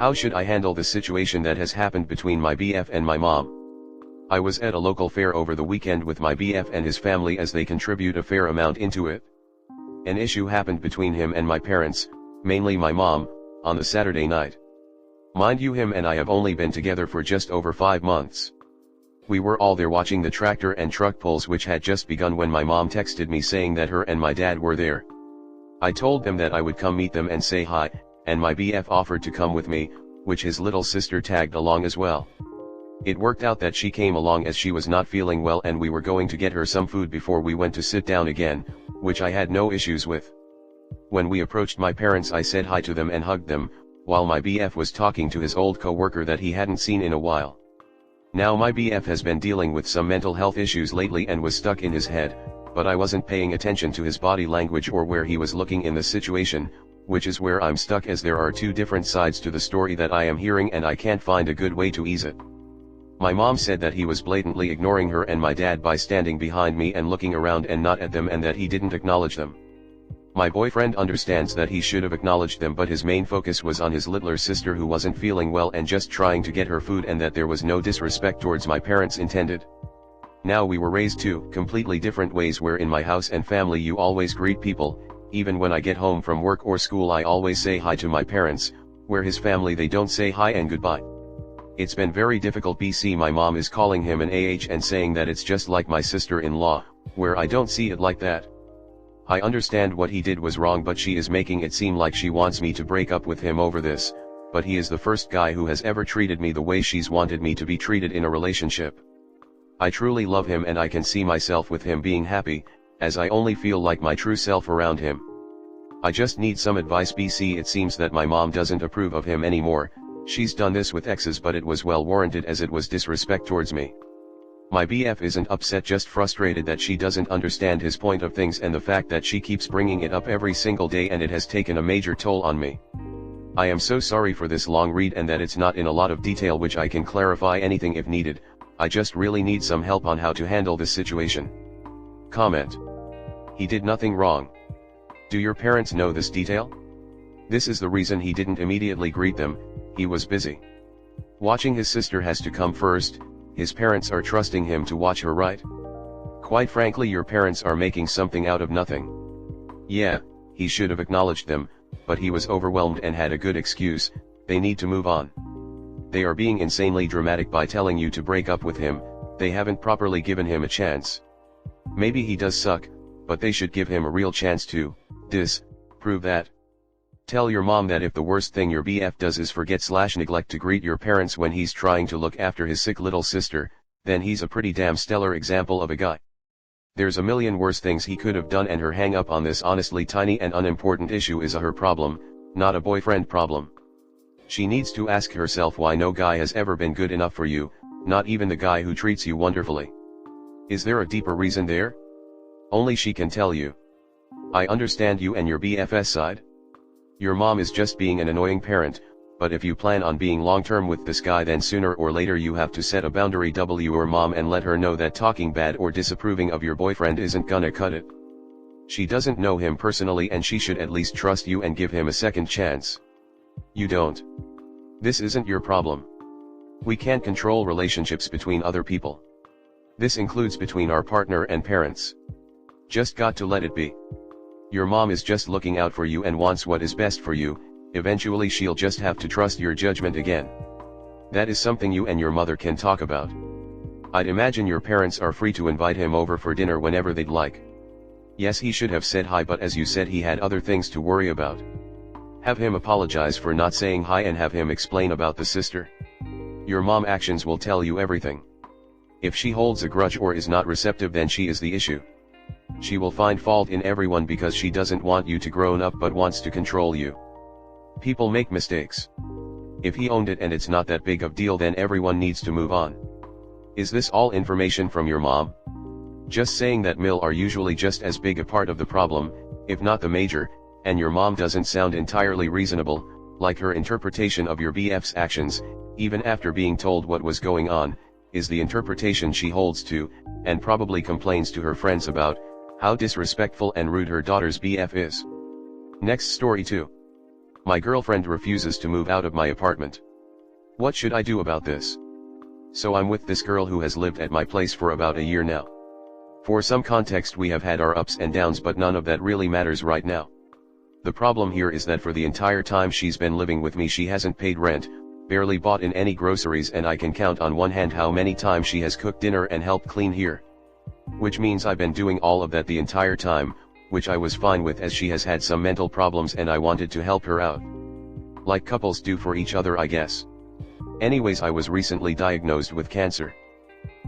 How should I handle the situation that has happened between my BF and my mom? I was at a local fair over the weekend with my BF and his family as they contribute a fair amount into it. An issue happened between him and my parents, mainly my mom, on the Saturday night. Mind you, him and I have only been together for just over 5 months. We were all there watching the tractor and truck pulls which had just begun when my mom texted me saying that her and my dad were there. I told them that I would come meet them and say hi, and my BF offered to come with me, which his little sister tagged along as well. It worked out that she came along as she was not feeling well and we were going to get her some food before we went to sit down again, which I had no issues with. When we approached my parents, I said hi to them and hugged them, while my BF was talking to his old co-worker that he hadn't seen in a while. Now my BF has been dealing with some mental health issues lately and was stuck in his head, but I wasn't paying attention to his body language or where he was looking in the situation, which is where I'm stuck, as there are two different sides to the story that I am hearing and I can't find a good way to ease it. My mom said that he was blatantly ignoring her and my dad by standing behind me and looking around and not at them, and that he didn't acknowledge them. My boyfriend understands that he should have acknowledged them, but his main focus was on his littler sister who wasn't feeling well and just trying to get her food, and that there was no disrespect towards my parents intended. Now we were raised two completely different ways, where in my house and family you always greet people. Even when I get home from work or school I always say hi to my parents, where his family they don't say hi and goodbye. It's been very difficult. BC my mom is calling him an AH and saying that it's just like my sister-in-law, where I don't see it like that. I understand what he did was wrong, but she is making it seem like she wants me to break up with him over this, but he is the first guy who has ever treated me the way she's wanted me to be treated in a relationship. I truly love him and I can see myself with him being happy, as I only feel like my true self around him. I just need some advice. BC it seems that my mom doesn't approve of him anymore. She's done this with exes, but it was well warranted as it was disrespect towards me. My BF isn't upset, just frustrated that she doesn't understand his point of things and the fact that she keeps bringing it up every single day, and it has taken a major toll on me. I am so sorry for this long read and that it's not in a lot of detail, which I can clarify anything if needed. I just really need some help on how to handle this situation. Comment. He did nothing wrong. Do your parents know this detail? This is the reason he didn't immediately greet them. He was busy. Watching his sister has to come first. His parents are trusting him to watch her, right? Quite frankly, your parents are making something out of nothing. Yeah, he should have acknowledged them, but he was overwhelmed and had a good excuse. They need to move on. They are being insanely dramatic by telling you to break up with him. They haven't properly given him a chance. Maybe he does suck, but they should give him a real chance to prove that. Tell your mom that if the worst thing your BF does is forget/neglect to greet your parents when he's trying to look after his sick little sister, then he's a pretty damn stellar example of a guy. There's a million worse things he could have done, and her hang up on this honestly tiny and unimportant issue is a her problem, not a boyfriend problem. She needs to ask herself why no guy has ever been good enough for you, not even the guy who treats you wonderfully. Is there a deeper reason there? Only she can tell you. I understand you and your BF's side. Your mom is just being an annoying parent, but if you plan on being long-term with this guy, then sooner or later you have to set a boundary. Your mom and let her know that talking bad or disapproving of your boyfriend isn't gonna cut it. She doesn't know him personally and she should at least trust you and give him a second chance. You don't. This isn't your problem. We can't control relationships between other people. This includes between our partner and parents. Just got to let it be. Your mom is just looking out for you and wants what is best for you. Eventually she'll just have to trust your judgment again. That is something you and your mother can talk about. I'd imagine your parents are free to invite him over for dinner whenever they'd like. Yes, he should have said hi, but as you said, he had other things to worry about. Have him apologize for not saying hi and have him explain about the sister. Your mom actions will tell you everything. If she holds a grudge or is not receptive, then she is the issue. She will find fault in everyone because she doesn't want you to grow up but wants to control you. People make mistakes. If he owned it and it's not that big of deal, then everyone needs to move on. Is this all information from your mom? Just saying that mill are usually just as big a part of the problem, if not the major, and your mom doesn't sound entirely reasonable, like her interpretation of your BF's actions, even after being told what was going on, is the interpretation she holds to, and probably complains to her friends about, how disrespectful and rude her daughter's BF is. Next story 2. My girlfriend refuses to move out of my apartment. What should I do about this? So I'm with this girl who has lived at my place for about a year now. For some context, we have had our ups and downs, but none of that really matters right now. The problem here is that for the entire time she's been living with me, she hasn't paid rent, barely bought in any groceries, and I can count on one hand how many times she has cooked dinner and helped clean here. Which means I've been doing all of that the entire time, which I was fine with, as she has had some mental problems and I wanted to help her out. Like couples do for each other, I guess. Anyways, I was recently diagnosed with cancer.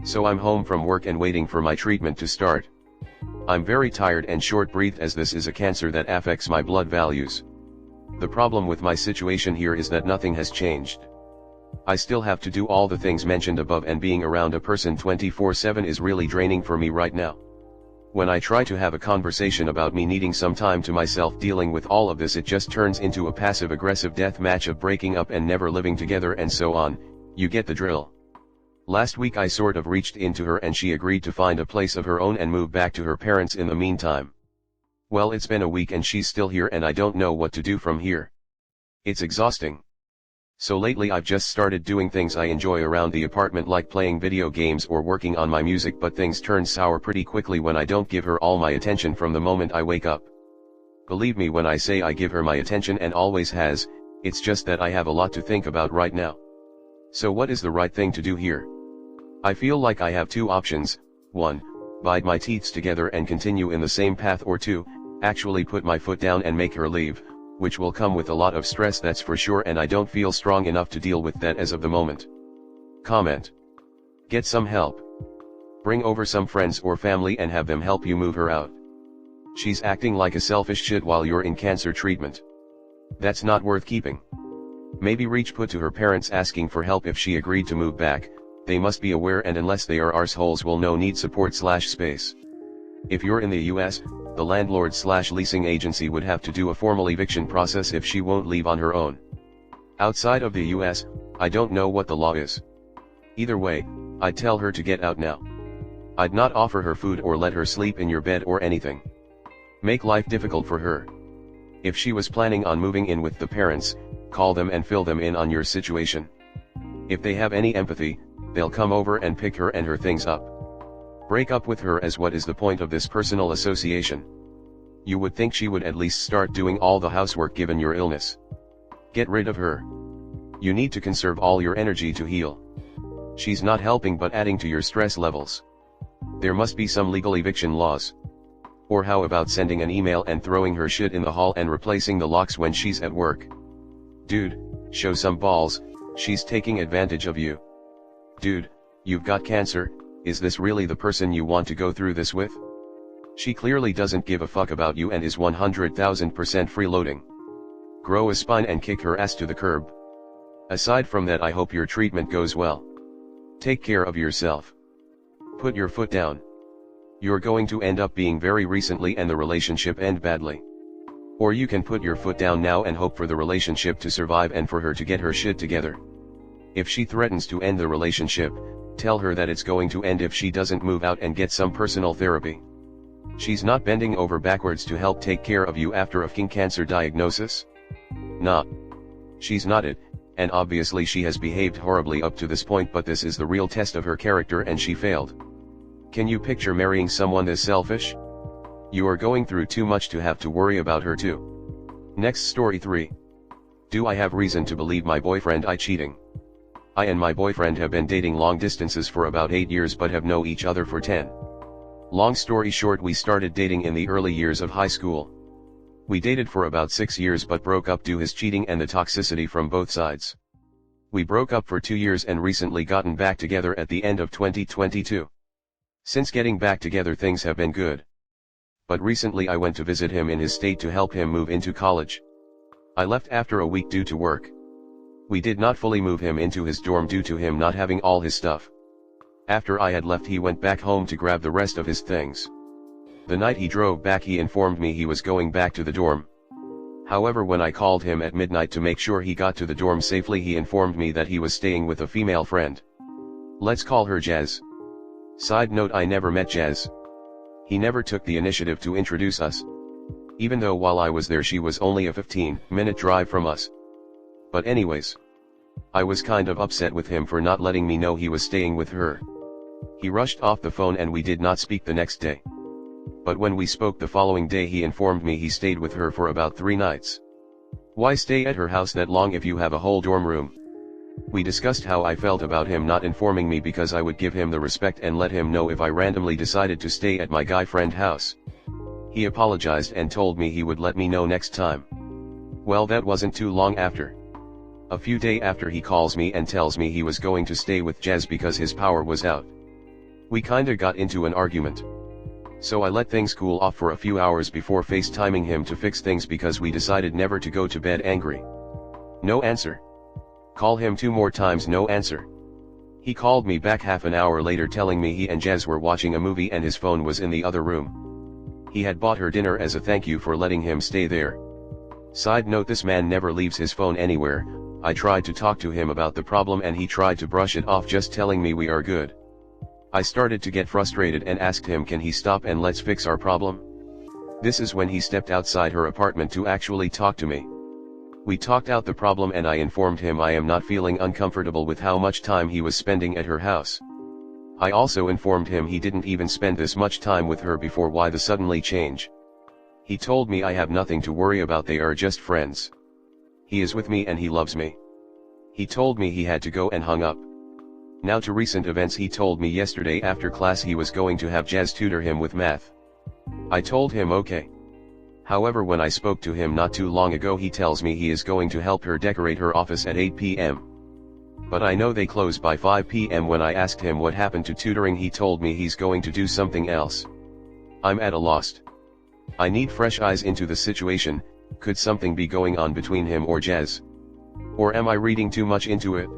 So I'm home from work and waiting for my treatment to start. I'm very tired and short-breathed, as this is a cancer that affects my blood values. The problem with my situation here is that nothing has changed. I still have to do all the things mentioned above, and being around a person 24/7 is really draining for me right now. When I try to have a conversation about me needing some time to myself dealing with all of this, it just turns into a passive-aggressive death match of breaking up and never living together and so on. You get the drill. Last week I sort of reached into her and she agreed to find a place of her own and move back to her parents in the meantime. Well, it's been a week and she's still here and I don't know what to do from here. It's exhausting. So lately I've just started doing things I enjoy around the apartment, like playing video games or working on my music, but things turn sour pretty quickly when I don't give her all my attention from the moment I wake up. Believe me when I say I give her my attention and always has, it's just that I have a lot to think about right now. So what is the right thing to do here? I feel like I have two options: 1, bite my teeth together and continue in the same path, or 2, actually put my foot down and make her leave, which will come with a lot of stress, that's for sure, and I don't feel strong enough to deal with that as of the moment. Comment. Get some help. Bring over some friends or family and have them help you move her out. She's acting like a selfish shit while you're in cancer treatment. That's not worth keeping. Maybe reach put to her parents asking for help. If she agreed to move back, they must be aware, and unless they are arseholes, will know need support/space. If you're in the US, the landlord/leasing agency would have to do a formal eviction process if she won't leave on her own. Outside of the US, I don't know what the law is. Either way, I'd tell her to get out now. I'd not offer her food or let her sleep in your bed or anything. Make life difficult for her. If she was planning on moving in with the parents, call them and fill them in on your situation. If they have any empathy, they'll come over and pick her and her things up. Break up with her, as what is the point of this personal association? You would think she would at least start doing all the housework given your illness. Get rid of her. You need to conserve all your energy to heal. She's not helping but adding to your stress levels. There must be some legal eviction laws. Or how about sending an email and throwing her shit in the hall and replacing the locks when she's at work? Dude, show some balls. She's taking advantage of you. Dude, you've got cancer. Is this really the person you want to go through this with? She clearly doesn't give a fuck about you and is 100,000% freeloading. Grow a spine and kick her ass to the curb. Aside from that, I hope your treatment goes well. Take care of yourself. Put your foot down. You're going to end up being very recently and the relationship end badly. Or you can put your foot down now and hope for the relationship to survive and for her to get her shit together. If she threatens to end the relationship, tell her that it's going to end if she doesn't move out and get some personal therapy. She's not bending over backwards to help take care of you after a fucking cancer diagnosis? Nah. She's not it, and obviously she has behaved horribly up to this point, but this is the real test of her character and she failed. Can you picture marrying someone this selfish? You are going through too much to have to worry about her too. Next story 3. Do I have reason to believe my boyfriend I cheating? I and my boyfriend have been dating long distances for about 8 years but have known each other for 10. Long story short, we started dating in the early years of high school. We dated for about 6 years but broke up due to his cheating and the toxicity from both sides. We broke up for 2 years and recently gotten back together at the end of 2022. Since getting back together things have been good. But recently I went to visit him in his state to help him move into college. I left after a week due to work. We did not fully move him into his dorm due to him not having all his stuff. After I had left, he went back home to grab the rest of his things. The night he drove back, he informed me he was going back to the dorm. However, when I called him at midnight to make sure he got to the dorm safely, he informed me that he was staying with a female friend. Let's call her Jazz. Side note, I never met Jazz. He never took the initiative to introduce us. Even though while I was there she was only a 15-minute drive from us. But anyways, I was kind of upset with him for not letting me know he was staying with her. He rushed off the phone and we did not speak the next day. But when we spoke the following day he informed me he stayed with her for about 3 nights. Why stay at her house that long if you have a whole dorm room? We discussed how I felt about him not informing me because I would give him the respect and let him know if I randomly decided to stay at my guy friend house. He apologized and told me he would let me know next time. Well, that wasn't too long after. A few days after he calls me and tells me he was going to stay with Jez because his power was out. We kinda got into an argument. So I let things cool off for a few hours before FaceTiming him to fix things because we decided never to go to bed angry. No answer. Call him 2 more times, no answer. He called me back half an hour later telling me he and Jez were watching a movie and his phone was in the other room. He had bought her dinner as a thank you for letting him stay there. Side note, this man never leaves his phone anywhere. I tried to talk to him about the problem and he tried to brush it off, just telling me we are good. I started to get frustrated and asked him, can he stop and let's fix our problem? This is when he stepped outside her apartment to actually talk to me. We talked out the problem and I informed him I am not feeling uncomfortable with how much time he was spending at her house. I also informed him he didn't even spend this much time with her before, why the suddenly change? He told me I have nothing to worry about, they are just friends. He is with me and he loves me. He told me he had to go and hung up. Now to recent events. He told me yesterday after class he was going to have Jez tutor him with math. I told him okay. However, when I spoke to him not too long ago he tells me he is going to help her decorate her office at 8 p.m. But I know they close by 5 p.m. When I asked him what happened to tutoring he told me he's going to do something else. I'm at a loss. I need fresh eyes into the situation. Could something be going on between him or Jez? Or am I reading too much into it?